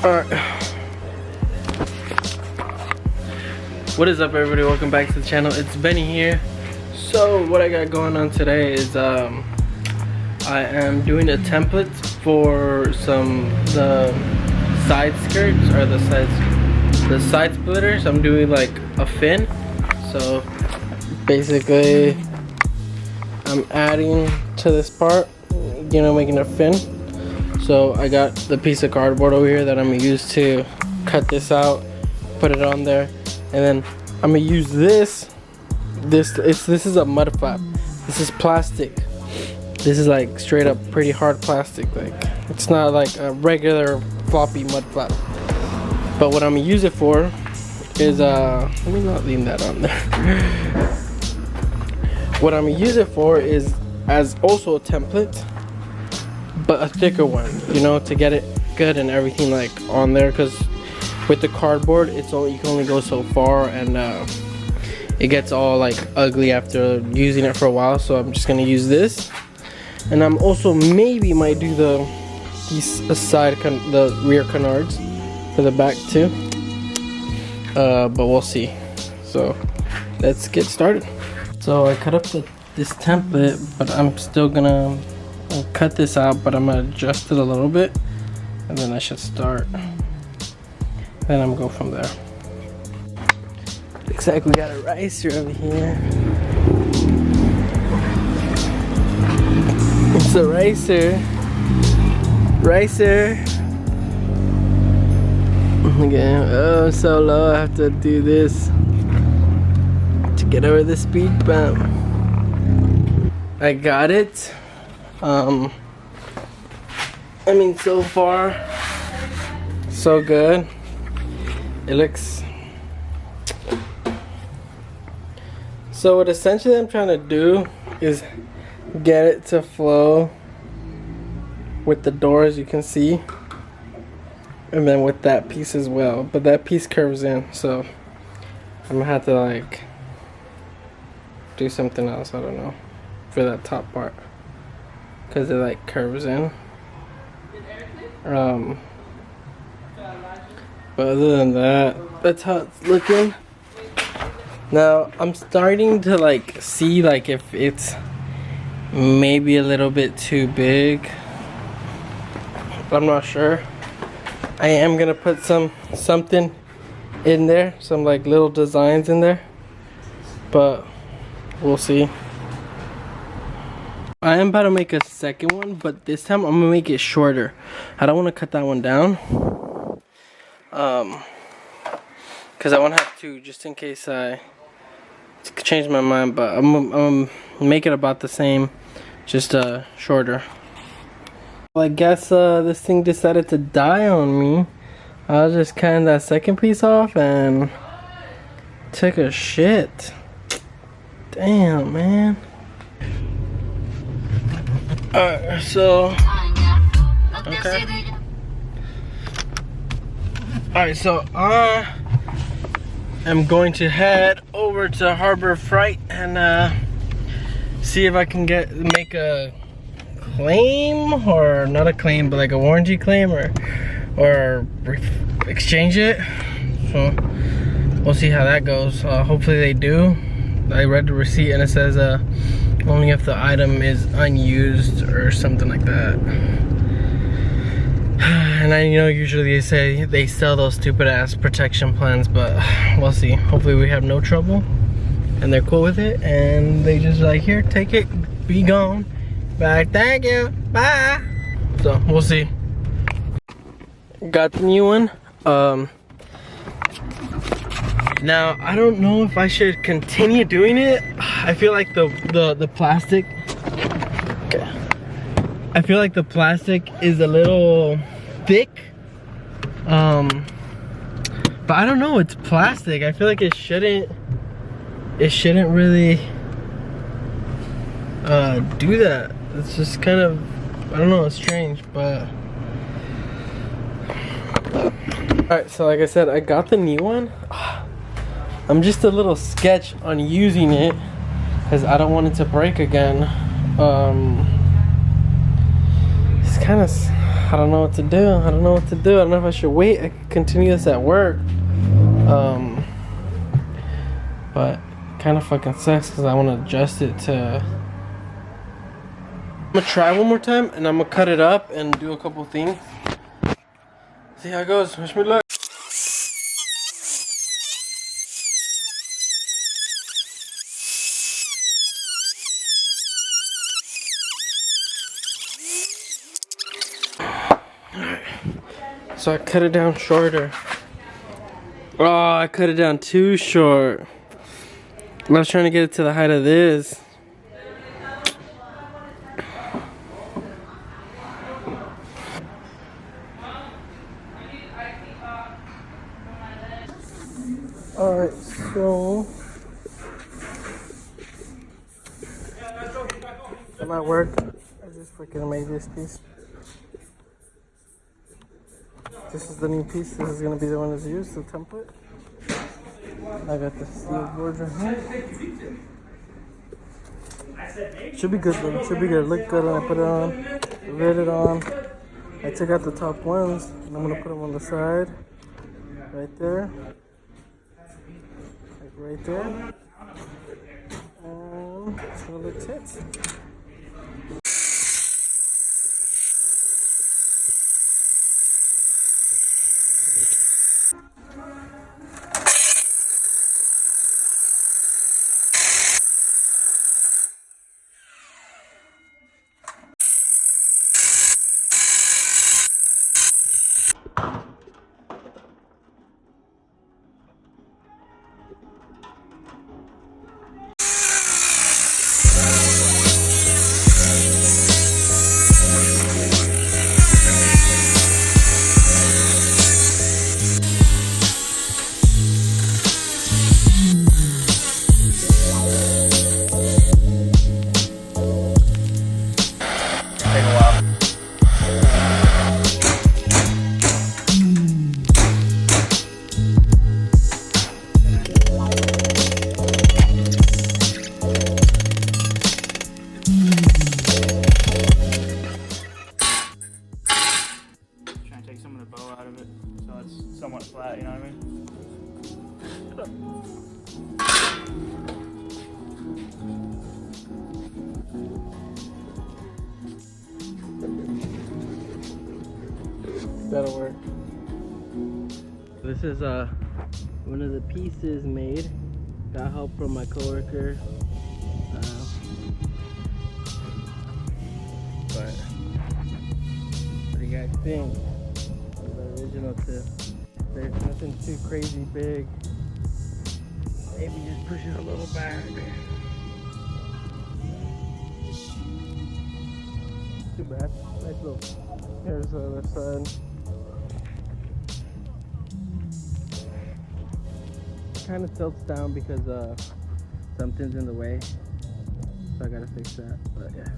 Alright. What is up, everybody? Welcome back to the channel. It's Benny here. So what I got going on today is I am doing a template for the side skirts, or the side splitters. I'm doing like a fin. So basically I'm adding to this part, you know, making a fin. So I got the piece of cardboard over here that I'm gonna use to cut this out, put it on there, and then I'm gonna use this. This is a mud flap. This is plastic. This is like straight up pretty hard plastic. Like, it's not like a regular floppy mud flap. But what I'm gonna use it for is let me not leave that on there. What I'm gonna use it for is as also a template, but a thicker one, you know, to get it good and everything like on there, because with the cardboard you can only go so far, and it gets all like ugly after using it for a while. So I'm just gonna use this, and I'm also maybe might do the rear canards for the back too, but we'll see. So let's get started. So I cut up this template, but I'm still gonna cut this out, but I'm gonna adjust it a little bit, and then I should start. Then I'm gonna go from there. Looks like we got a ricer over here. It's a ricer. Okay. Oh, so low. I have to do this to get over the speed bump. I got it. I mean, so far so good. It looks, so what essentially I'm trying to do is get it to flow with the door, as you can see, and then with that piece as well, but that piece curves in, so I'm gonna have to like do something else, I don't know, for that top part, because it like curves in. But other than that, that's how it's looking. Now I'm starting to like see like if it's maybe a little bit too big. I'm not sure. I am gonna put something in there, some like little designs in there, but we'll see. I am about to make a second one, but this time I'm gonna make it shorter. I don't want to cut that one down, because I want to have two, just in case I change my mind. But I'm gonna make it about the same, just shorter. Well, I guess this thing decided to die on me. I was just cutting that second piece off and took a shit. Damn, man. Alright, so okay. Alright, so I'm going to head over to Harbor Freight and see if I can make a claim, or not a claim, but like a warranty claim, or exchange it. So we'll see how that goes. Hopefully they do. I read the receipt and it says only if the item is unused or something like that. And I know usually they say they sell those stupid ass protection plans, but we'll see. Hopefully we have no trouble and they're cool with it, and they just like, here, take it, be gone. Bye, thank you, bye. So we'll see. Got the new one. Now I don't know if I should continue doing it. I feel like the plastic, okay, I feel like the plastic is a little thick, but I don't know, it's plastic. I feel like it shouldn't really do that. It's just kind of, I don't know, it's strange, but alright. So like I said, I got the new one. I'm just a little sketch on using it because I don't want it to break again. It's kind of, I don't know what to do. I don't know what to do. I don't know if I should wait. I could continue this at work. But kind of fucking sucks because I want to adjust it to. I'm gonna try one more time and I'm gonna cut it up and do a couple things. See how it goes. Wish me luck. So I cut it down shorter. Oh, I cut it down too short. I was trying to get it to the height of this. Alright, so I'm at work. I just freaking made this piece. This is the new piece. This is gonna be the one that's used, the template. I got the steel board right here. Should be good though. Should be good. Look good when I put it on. Rid it on. I took out the top ones and I'm gonna put them on the side. Right there. Like right there. And show the tits. Somewhat flat, you know what I mean? That'll work. This is one of the pieces made. Got help from my coworker. But what do you guys think? The original tip. There's nothing too crazy big. Maybe just push it a little back. Too bad. Nice little. Here's the other side. It kind of tilts down because something's in the way. So I gotta fix that. But yeah.